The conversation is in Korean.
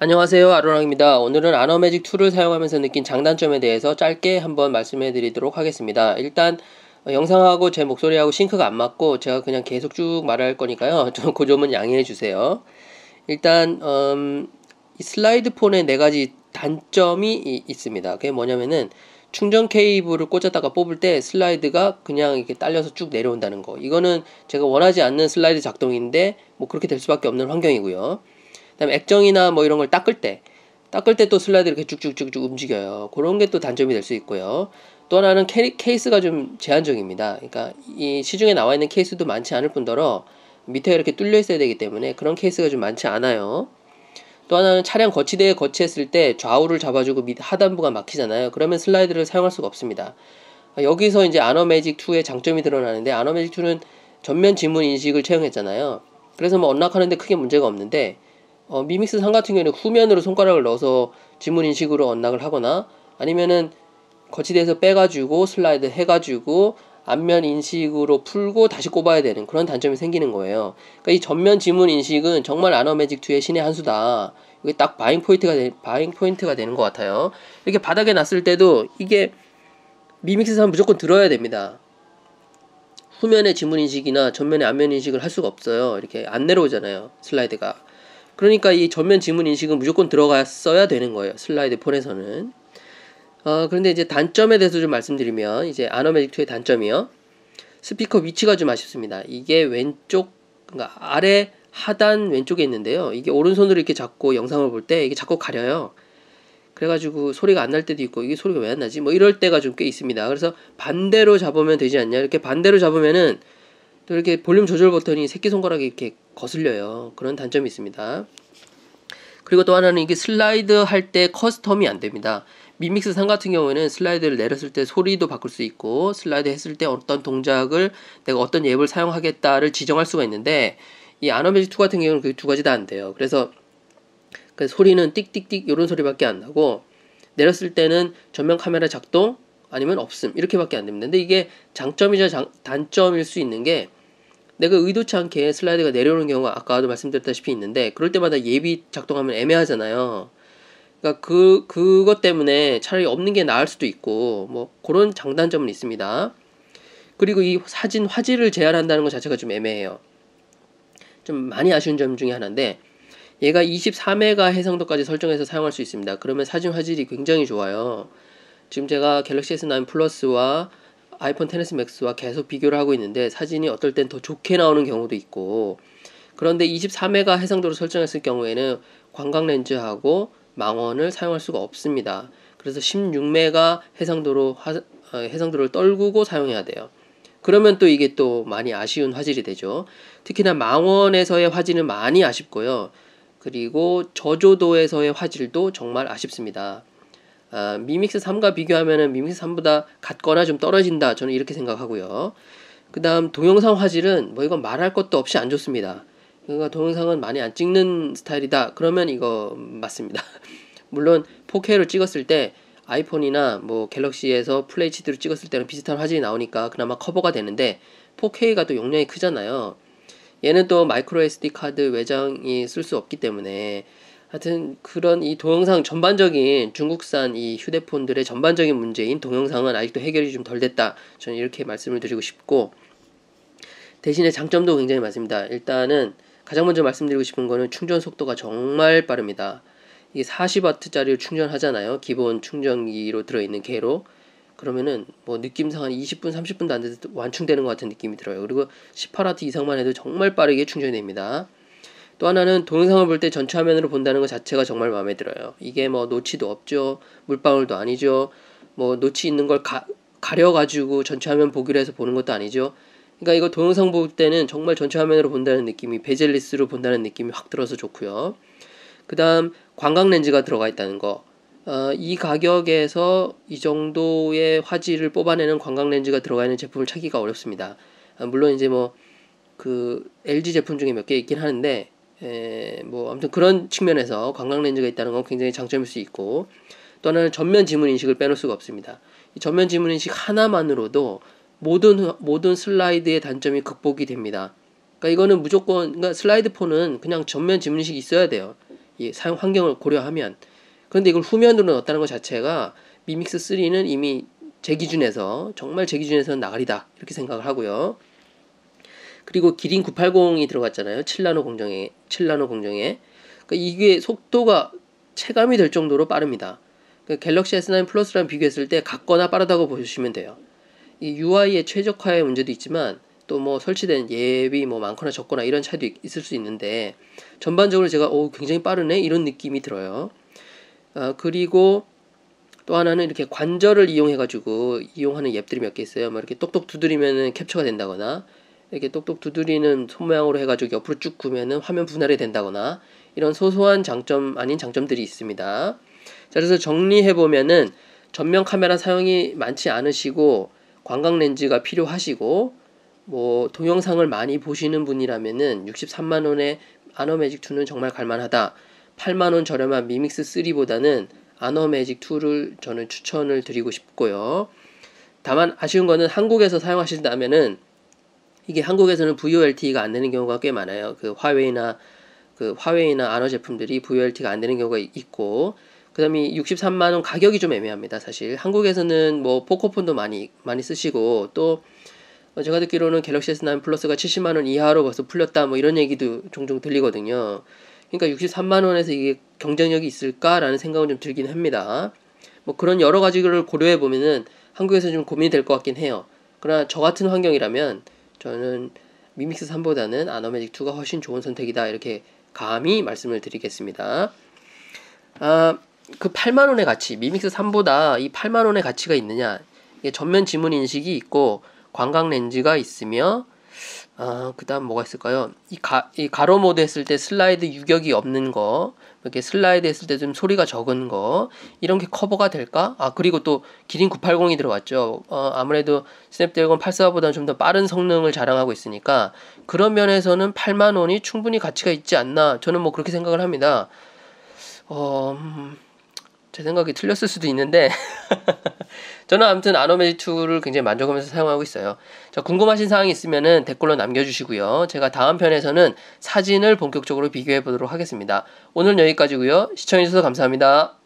안녕하세요, 아로랑입니다. 오늘은 아너매직 2를 사용하면서 느낀 장단점에 대해서 짧게 한번 말씀해 드리도록 하겠습니다. 일단 영상하고 제 목소리하고 싱크가 안 맞고 제가 그냥 계속 쭉 말할 거니까요. 그 점은 양해해 주세요. 일단 이 슬라이드 폰에 네 가지 단점이 있습니다. 그게 뭐냐면은 충전 케이블을 꽂았다가 뽑을 때 슬라이드가 그냥 이렇게 딸려서 쭉 내려온다는 거. 이거는 제가 원하지 않는 슬라이드 작동인데 뭐 그렇게 될 수밖에 없는 환경이고요. 그다음에 액정이나 뭐 이런 걸 닦을 때 또 슬라이드 이렇게 쭉쭉쭉쭉 움직여요. 그런 게 또 단점이 될 수 있고요. 또 하나는 케이스가 좀 제한적입니다. 그러니까 이 시중에 나와 있는 케이스도 많지 않을 뿐더러 밑에 이렇게 뚫려 있어야 되기 때문에 그런 케이스가 좀 많지 않아요. 또 하나는 차량 거치대에 거치했을 때 좌우를 잡아주고 밑 하단부가 막히잖아요. 그러면 슬라이드를 사용할 수가 없습니다. 여기서 이제 아너매직2의 장점이 드러나는데, 아너매직2는 전면 지문 인식을 채용했잖아요. 그래서 뭐 언락하는데 크게 문제가 없는데 미믹스 3 같은 경우에는 후면으로 손가락을 넣어서 지문 인식으로 언락을 하거나 아니면은 거치대에서 빼가지고 슬라이드 해가지고 앞면 인식으로 풀고 다시 꼽아야 되는 그런 단점이 생기는 거예요. 그러니까 이 전면 지문 인식은 정말 아너매직2의 신의 한 수다. 이게 딱 바잉 포인트가 되는 것 같아요. 이렇게 바닥에 놨을 때도 이게 미믹스 3 무조건 들어야 됩니다. 후면의 지문 인식이나 전면의 앞면 인식을 할 수가 없어요. 이렇게 안 내려오잖아요, 슬라이드가. 그러니까 이 전면 지문 인식은 무조건 들어갔어야 되는 거예요, 슬라이드 폰에서는. 그런데 이제 단점에 대해서 좀 말씀드리면, 이제 아너매직2의 단점이요. 스피커 위치가 좀 아쉽습니다. 이게 왼쪽, 그러니까 아래 하단 왼쪽에 있는데요. 이게 오른손으로 이렇게 잡고 영상을 볼 때 이게 자꾸 가려요. 그래가지고 소리가 안 날 때도 있고, 이게 소리가 왜 안 나지? 뭐 이럴 때가 좀 꽤 있습니다. 그래서 반대로 잡으면 되지 않냐? 이렇게 반대로 잡으면은 또 이렇게 볼륨 조절 버튼이 새끼손가락에 이렇게 거슬려요. 그런 단점이 있습니다. 그리고 또 하나는 이게 슬라이드 할 때 커스텀이 안 됩니다. 미믹스 3 같은 경우에는 슬라이드를 내렸을 때 소리도 바꿀 수 있고, 슬라이드 했을 때 어떤 동작을 내가 어떤 앱을 사용하겠다를 지정할 수가 있는데, 이 아너매직 2 같은 경우는 그 두 가지 다 안 돼요. 그래서 그 소리는 띡띡띡 이런 소리밖에 안 나고, 내렸을 때는 전면 카메라 작동 아니면 없음 이렇게밖에 안 됩니다. 근데 이게 장점이자 단점일 수 있는 게, 내가 의도치 않게 슬라이드가 내려오는 경우가 아까도 말씀드렸다시피 있는데, 그럴 때마다 예비 작동하면 애매하잖아요. 그러니까 그것 때문에 차라리 없는 게 나을 수도 있고, 뭐 그런 장단점은 있습니다. 그리고 이 사진 화질을 제한한다는 것 자체가 좀 애매해요. 좀 많이 아쉬운 점 중에 하나인데, 얘가 24메가 해상도까지 설정해서 사용할 수 있습니다. 그러면 사진 화질이 굉장히 좋아요. 지금 제가 갤럭시 S9 플러스와 아이폰 XS 맥스와 계속 비교를 하고 있는데, 사진이 어떨 땐 더 좋게 나오는 경우도 있고, 그런데 24메가 해상도로 설정했을 경우에는 광각 렌즈하고 망원을 사용할 수가 없습니다. 그래서 16메가 해상도를 떨구고 사용해야 돼요. 그러면 또 이게 또 많이 아쉬운 화질이 되죠. 특히나 망원에서의 화질은 많이 아쉽고요. 그리고 저조도에서의 화질도 정말 아쉽습니다. 미믹스 3과 비교하면은 미믹스 3보다 같거나 좀 떨어진다, 저는 이렇게 생각하고요. 그 다음 동영상 화질은 뭐 이건 말할 것도 없이 안 좋습니다. 그러니까 동영상은 많이 안 찍는 스타일이다, 그러면 이거 맞습니다. 물론 4K로 찍었을 때 아이폰이나 뭐 갤럭시에서 FHD로 찍었을 때는 비슷한 화질이 나오니까 그나마 커버가 되는데, 4K가 또 용량이 크잖아요. 얘는 또 마이크로 SD 카드 외장이 쓸 수 없기 때문에, 하여튼 그런 이 동영상 전반적인 중국산 이 휴대폰들의 전반적인 문제인 동영상은 아직도 해결이 좀 덜 됐다, 저는 이렇게 말씀을 드리고 싶고, 대신에 장점도 굉장히 많습니다. 일단은 가장 먼저 말씀드리고 싶은 거는 충전 속도가 정말 빠릅니다. 이게 40W짜리를 충전하잖아요, 기본 충전기로 들어있는 개로. 그러면은 뭐 느낌상 한 20분 30분도 안 돼서 완충되는 것 같은 느낌이 들어요. 그리고 18W 이상만 해도 정말 빠르게 충전이 됩니다. 또 하나는 동영상을 볼 때 전체 화면으로 본다는 것 자체가 정말 마음에 들어요. 이게 뭐 노치도 없죠, 물방울도 아니죠, 뭐 노치 있는 걸 가려가지고 전체 화면 보기로 해서 보는 것도 아니죠. 그러니까 이거 동영상 볼 때는 정말 전체 화면으로 본다는 느낌이, 베젤리스로 본다는 느낌이 확 들어서 좋고요. 그 다음 광각 렌즈가 들어가 있다는 거. 이 가격에서 이 정도의 화질을 뽑아내는 광각 렌즈가 들어가 있는 제품을 찾기가 어렵습니다. 물론 이제 뭐 그 LG 제품 중에 몇 개 있긴 하는데, 뭐 아무튼 그런 측면에서 광각 렌즈가 있다는 건 굉장히 장점일 수 있고, 또 하나는 전면 지문 인식을 빼놓을 수가 없습니다. 이 전면 지문 인식 하나만으로도 모든 슬라이드의 단점이 극복이 됩니다. 그러니까 이거는 무조건, 그러니까 슬라이드 폰은 그냥 전면 지문 인식이 있어야 돼요. 이 사용 환경을 고려하면. 그런데 이걸 후면으로 넣었다는 것 자체가 미믹스 3는 이미 제 기준에서 정말 제 기준에서는 나가리다 이렇게 생각을 하고요. 그리고 기린 980이 들어갔잖아요. 7나노 공정에. 그러니까 이게 속도가 체감이 될 정도로 빠릅니다. 그러니까 갤럭시 S9 플러스랑 비교했을 때 같거나 빠르다고 보시면 돼요. 이 UI의 최적화의 문제도 있지만 또 뭐 설치된 앱이 뭐 많거나 적거나 이런 차이도 있을 수 있는데 전반적으로 제가 굉장히 빠르네 이런 느낌이 들어요. 그리고 또 하나는 이렇게 관절을 이용해가지고 이용하는 앱들이 몇 개 있어요. 뭐 이렇게 똑똑 두드리면은 캡처가 된다거나 이렇게 똑똑 두드리는 손 모양으로 해가지고 옆으로 쭉 구면은 화면 분할이 된다거나 이런 소소한 장점 아닌 장점들이 있습니다. 자, 그래서 정리해보면은 전면 카메라 사용이 많지 않으시고 광각 렌즈가 필요하시고 뭐 동영상을 많이 보시는 분이라면은 63만원의 아노매직2는 정말 갈만하다. 8만원 저렴한 미믹스 3보다는 아노매직2를 저는 추천을 드리고 싶고요. 다만 아쉬운 거는 한국에서 사용하신다면은 이게 한국에서는 VOLT가 안 되는 경우가 꽤 많아요. 그 화웨이나 아노 제품들이 VOLT가 안 되는 경우가 있고, 그 다음에 63만원 가격이 좀 애매합니다. 사실 한국에서는 뭐 포코폰도 많이 쓰시고, 또 제가 듣기로는 갤럭시 S9 플러스가 70만원 이하로 벌써 풀렸다 뭐 이런 얘기도 종종 들리거든요. 그러니까 63만원에서 이게 경쟁력이 있을까라는 생각은 좀 들긴 합니다. 뭐 그런 여러 가지를 고려해 보면은 한국에서 좀 고민이 될 것 같긴 해요. 그러나 저 같은 환경이라면 저는 미믹스 3보다는 아노매직2가 훨씬 좋은 선택이다 이렇게 감히 말씀을 드리겠습니다. 그 8만원의 가치, 미믹스 3보다 이 8만원의 가치가 있느냐, 이게 전면 지문 인식이 있고 광각 렌즈가 있으며 그 다음 뭐가 있을까요? 이 가로 모드 했을 때 슬라이드 유격이 없는 거, 이렇게 슬라이드 했을 때 좀 소리가 적은 거, 이런 게 커버가 될까? 그리고 또 기린 980이 들어갔죠. 아무래도 스냅드래곤 84보다는 좀 더 빠른 성능을 자랑하고 있으니까 그런 면에서는 8만원이 충분히 가치가 있지 않나, 저는 뭐 그렇게 생각을 합니다. 제 생각이 틀렸을 수도 있는데 저는 아무튼 아노매직2를 굉장히 만족하면서 사용하고 있어요. 자, 궁금하신 사항이 있으면은 댓글로 남겨주시고요. 제가 다음 편에서는 사진을 본격적으로 비교해 보도록 하겠습니다. 오늘 여기까지고요. 시청해주셔서 감사합니다.